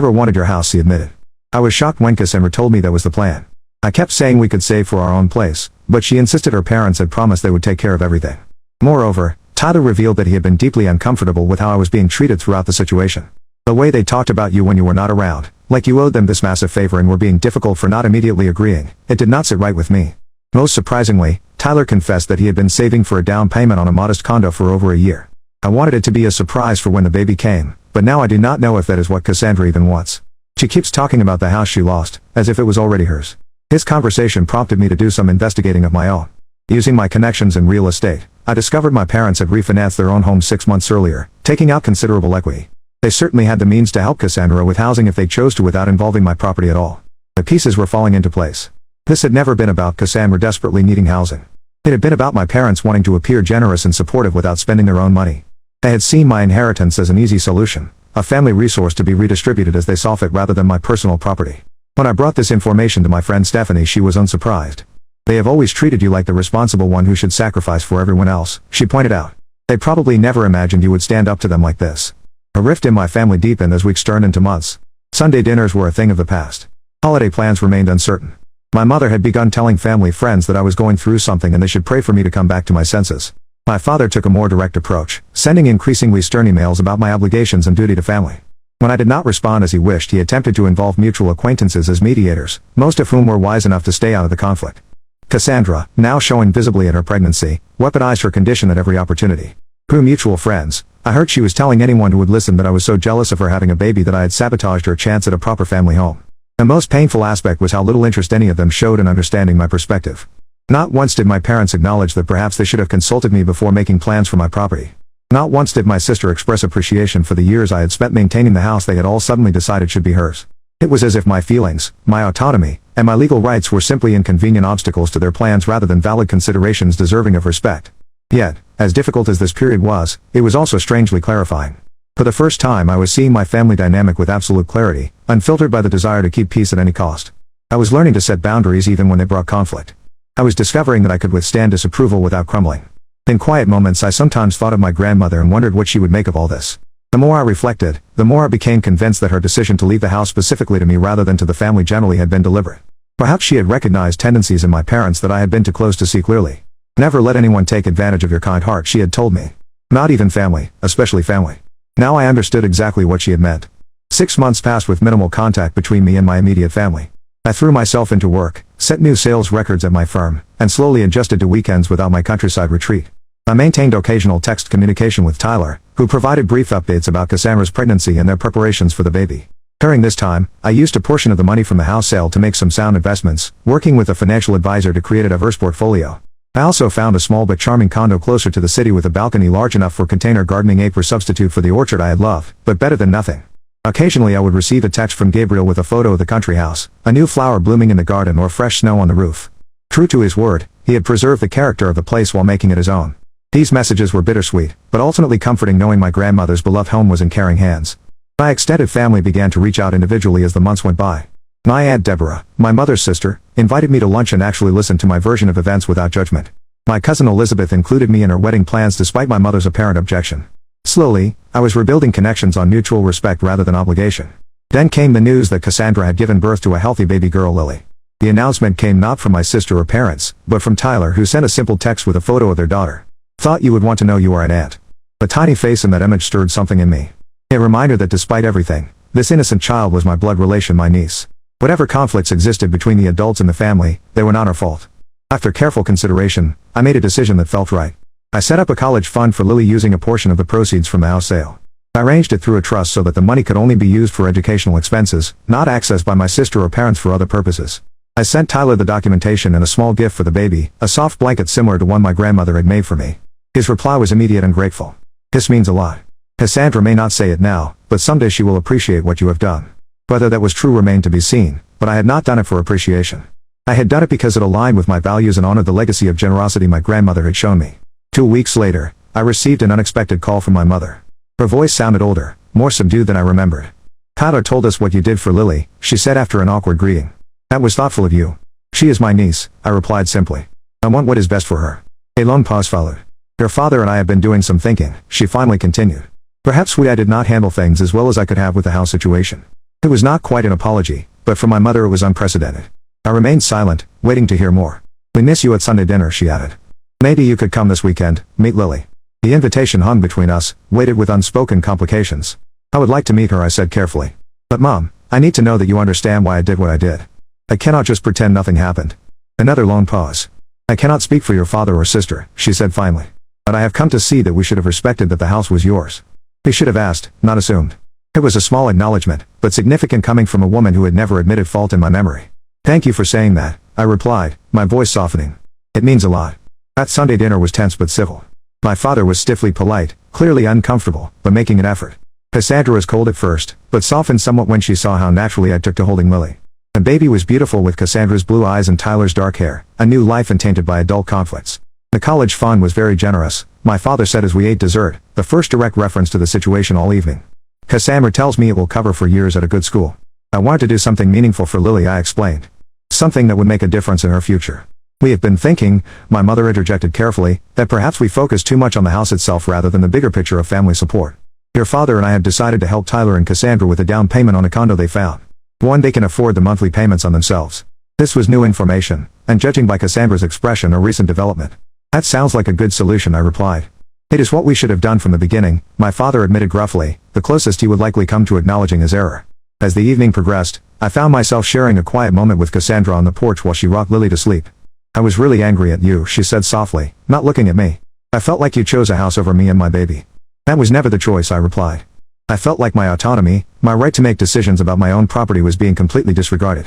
Never wanted your house, he admitted. I was shocked when Cassandra told me that was the plan. I kept saying we could save for our own place, but she insisted her parents had promised they would take care of everything. Moreover, Tyler revealed that he had been deeply uncomfortable with how I was being treated throughout the situation. The way they talked about you when you were not around, like you owed them this massive favor and were being difficult for not immediately agreeing, it did not sit right with me. Most surprisingly, Tyler confessed that he had been saving for a down payment on a modest condo for over a year. I wanted it to be a surprise for when the baby came, but now I do not know if that is what Cassandra even wants. She keeps talking about the house she lost, as if it was already hers. His conversation prompted me to do some investigating of my own. Using my connections in real estate, I discovered my parents had refinanced their own home 6 months earlier, taking out considerable equity. They certainly had the means to help Cassandra with housing if they chose to without involving my property at all. The pieces were falling into place. This had never been about Cassandra desperately needing housing. It had been about my parents wanting to appear generous and supportive without spending their own money. They had seen my inheritance as an easy solution, a family resource to be redistributed as they saw fit rather than my personal property. When I brought this information to my friend Stephanie, she was unsurprised. They have always treated you like the responsible one who should sacrifice for everyone else, she pointed out. They probably never imagined you would stand up to them like this. A rift in my family deepened as weeks turned into months. Sunday dinners were a thing of the past. Holiday plans remained uncertain. My mother had begun telling family friends that I was going through something and they should pray for me to come back to my senses. My father took a more direct approach, sending increasingly stern emails about my obligations and duty to family. When I did not respond as he wished, he attempted to involve mutual acquaintances as mediators, most of whom were wise enough to stay out of the conflict. Cassandra, now showing visibly in her pregnancy, weaponized her condition at every opportunity. Through mutual friends, I heard she was telling anyone who would listen that I was so jealous of her having a baby that I had sabotaged her chance at a proper family home. The most painful aspect was how little interest any of them showed in understanding my perspective. Not once did my parents acknowledge that perhaps they should have consulted me before making plans for my property. Not once did my sister express appreciation for the years I had spent maintaining the house they had all suddenly decided should be hers. It was as if my feelings, my autonomy, and my legal rights were simply inconvenient obstacles to their plans rather than valid considerations deserving of respect. Yet, as difficult as this period was, it was also strangely clarifying. For the first time I was seeing my family dynamic with absolute clarity, unfiltered by the desire to keep peace at any cost. I was learning to set boundaries even when they brought conflict. I was discovering that I could withstand disapproval without crumbling. In quiet moments I sometimes thought of my grandmother and wondered what she would make of all this. The more I reflected, the more I became convinced that her decision to leave the house specifically to me rather than to the family generally had been deliberate. Perhaps she had recognized tendencies in my parents that I had been too close to see clearly. Never let anyone take advantage of your kind heart, she had told me. Not even family, especially family. Now I understood exactly what she had meant. 6 months passed with minimal contact between me and my immediate family. I threw myself into work, set new sales records at my firm, and slowly adjusted to weekends without my countryside retreat. I maintained occasional text communication with Tyler, who provided brief updates about Cassandra's pregnancy and their preparations for the baby. During this time, I used a portion of the money from the house sale to make some sound investments, working with a financial advisor to create a diverse portfolio. I also found a small but charming condo closer to the city with a balcony large enough for container gardening, a substitute for the orchard I had loved, but better than nothing. Occasionally I would receive a text from Gabriel with a photo of the country house, a new flower blooming in the garden or fresh snow on the roof. True to his word, he had preserved the character of the place while making it his own. These messages were bittersweet, but ultimately comforting, knowing my grandmother's beloved home was in caring hands. My extended family began to reach out individually as the months went by. My Aunt Deborah, my mother's sister, invited me to lunch and actually listened to my version of events without judgment. My cousin Elizabeth included me in her wedding plans despite my mother's apparent objection. Slowly, I was rebuilding connections on mutual respect rather than obligation. Then came the news that Cassandra had given birth to a healthy baby girl, Lily. The announcement came not from my sister or parents, but from Tyler, who sent a simple text with a photo of their daughter. Thought you would want to know you are an aunt. The tiny face in that image stirred something in me. A reminder that despite everything, this innocent child was my blood relation, my niece. Whatever conflicts existed between the adults in the family, they were not our fault. After careful consideration, I made a decision that felt right. I set up a college fund for Lily using a portion of the proceeds from the house sale. I arranged it through a trust so that the money could only be used for educational expenses, not accessed by my sister or parents for other purposes. I sent Tyler the documentation and a small gift for the baby, a soft blanket similar to one my grandmother had made for me. His reply was immediate and grateful. This means a lot. Cassandra may not say it now, but someday she will appreciate what you have done. Whether that was true remained to be seen, but I had not done it for appreciation. I had done it because it aligned with my values and honored the legacy of generosity my grandmother had shown me. 2 weeks later, I received an unexpected call from my mother. Her voice sounded older, more subdued than I remembered. Tyler told us what you did for Lily, she said after an awkward greeting. That was thoughtful of you. She is my niece, I replied simply. I want what is best for her. A long pause followed. Your father and I have been doing some thinking, she finally continued. Perhaps I did not handle things as well as I could have with the house situation. It was not quite an apology, but for my mother it was unprecedented. I remained silent, waiting to hear more. "We miss you at Sunday dinner," she added. "Maybe you could come this weekend, meet Lily." The invitation hung between us, weighted with unspoken complications. "I would like to meet her," I said carefully. "But Mom, I need to know that you understand why I did what I did. I cannot just pretend nothing happened." Another long pause. "I cannot speak for your father or sister," she said finally. "But I have come to see that we should have respected that the house was yours. We should have asked, not assumed." It was a small acknowledgement, but significant coming from a woman who had never admitted fault in my memory. "Thank you for saying that," I replied, my voice softening. "It means a lot." That Sunday dinner was tense but civil. My father was stiffly polite, clearly uncomfortable, but making an effort. Cassandra was cold at first, but softened somewhat when she saw how naturally I took to holding Lily. The baby was beautiful with Cassandra's blue eyes and Tyler's dark hair, a new life untainted by adult conflicts. The college fund was very generous, my father said as we ate dessert, the first direct reference to the situation all evening. "Cassandra tells me it will cover for years at a good school. I wanted to do something meaningful for Lily," I explained. "Something that would make a difference in her future. We have been thinking," my mother interjected carefully, "that perhaps we focus too much on the house itself rather than the bigger picture of family support. Your father and I have decided to help Tyler and Cassandra with a down payment on a condo they found. One they can afford the monthly payments on themselves." This was new information, and judging by Cassandra's expression a recent development. "That sounds like a good solution," I replied. "It is what we should have done from the beginning," my father admitted gruffly, the closest he would likely come to acknowledging his error. As the evening progressed, I found myself sharing a quiet moment with Cassandra on the porch while she rocked Lily to sleep. "I was really angry at you," she said softly, not looking at me. "I felt like you chose a house over me and my baby." "That was never the choice," I replied. "I felt like my autonomy, my right to make decisions about my own property was being completely disregarded.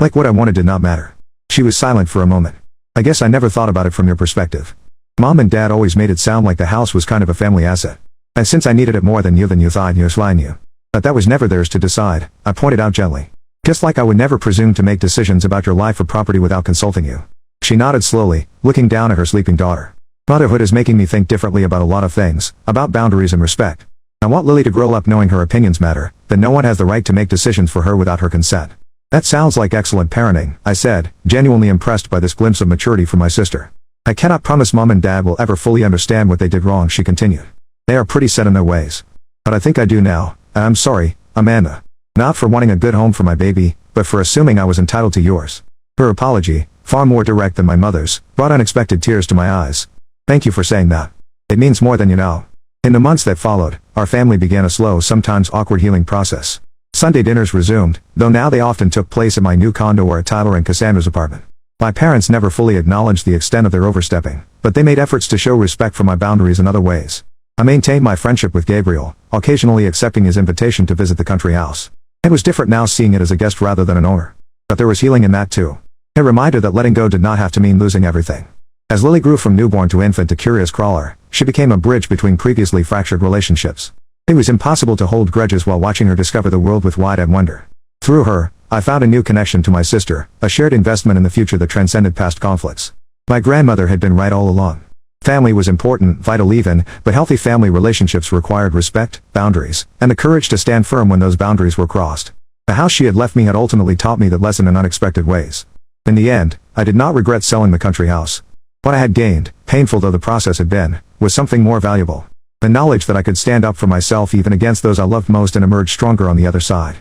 Like what I wanted did not matter." She was silent for a moment. "I guess I never thought about it from your perspective. Mom and Dad always made it sound like the house was kind of a family asset. And since I needed it more than you thought you fine you. But that was never theirs to decide," I pointed out gently. "Just like I would never presume to make decisions about your life or property without consulting you." She nodded slowly, looking down at her sleeping daughter. "Motherhood is making me think differently about a lot of things, about boundaries and respect. I want Lily to grow up knowing her opinions matter, that no one has the right to make decisions for her without her consent." "That sounds like excellent parenting," I said, genuinely impressed by this glimpse of maturity from my sister. "I cannot promise Mom and Dad will ever fully understand what they did wrong," she continued. "They are pretty set in their ways. But I think I do now, and I'm sorry, Amanda. Not for wanting a good home for my baby, but for assuming I was entitled to yours." Her apology, far more direct than my mother's, brought unexpected tears to my eyes. "Thank you for saying that. It means more than you know." In the months that followed, our family began a slow, sometimes awkward healing process. Sunday dinners resumed, though now they often took place at my new condo or at Tyler and Cassandra's apartment. My parents never fully acknowledged the extent of their overstepping, but they made efforts to show respect for my boundaries in other ways. I maintained my friendship with Gabriel, occasionally accepting his invitation to visit the country house. It was different now seeing it as a guest rather than an owner. But there was healing in that too. A reminder that letting go did not have to mean losing everything. As Lily grew from newborn to infant to curious crawler, she became a bridge between previously fractured relationships. It was impossible to hold grudges while watching her discover the world with wide-eyed wonder. Through her, I found a new connection to my sister, a shared investment in the future that transcended past conflicts. My grandmother had been right all along. Family was important, vital even, but healthy family relationships required respect, boundaries, and the courage to stand firm when those boundaries were crossed. The house she had left me had ultimately taught me that lesson in unexpected ways. In the end, I did not regret selling the country house. What I had gained, painful though the process had been, was something more valuable. The knowledge that I could stand up for myself even against those I loved most and emerge stronger on the other side.